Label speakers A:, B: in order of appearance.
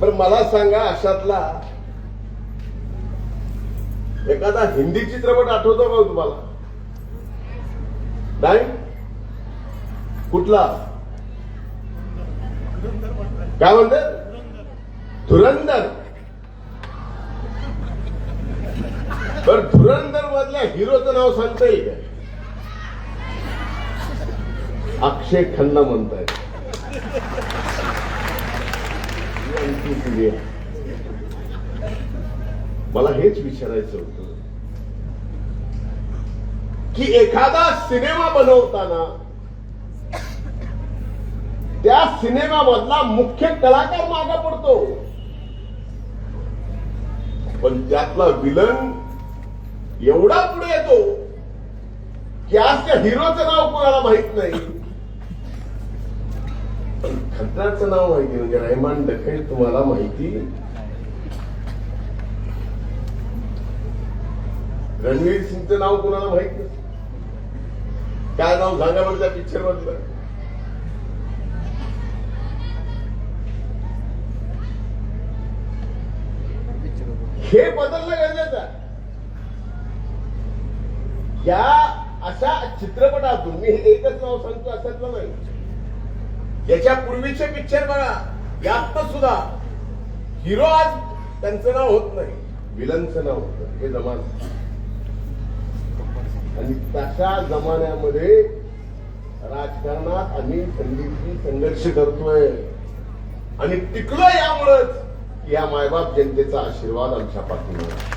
A: पण मला सांगा, अशातला एखादा हिंदी चित्रपट आठवतो का तुम्हाला? नाही? कुठला? काय म्हणते? धुरंधर. बर, धुरंधर मधल्या हिरोचं नाव सांगता येईल का? अक्षय खन्ना म्हणताय. मला हेच विचारायचं होतं की एखादा सिनेमा बनवताना त्या सिनेमामधला मुख्य कलाकार मागा पडतो, पण त्यातला विलन एवढा पुढे येतो की आज त्या हिरोचं नाव कोणाला माहित नाही, पण खतराचं नाव माहिती. म्हणजे रहमान डखई तुम्हाला माहिती, रणवीर सिंगचं नाव कोणाला माहित नाही. काय नाव सांगा बरं त्या पिक्चर मधलं? हे बदलणं गरजेचं आहे. या अशा चित्रपटातून मी हे एकच नाव सांगतो असं नाही, याच्या पूर्वीचे पिक्चर बघा, यात सुद्धा हिरो आज त्यांचं नाव होत नाही, विलनचं नाव होतं. हे जमाना, आणि तशा जमान्यामध्ये राजकारणात आम्ही संधीची संघर्ष करतोय आणि टिकलो यामुळेच या मायबाप जनतेचा आशीर्वाद आमच्या पाठीवर.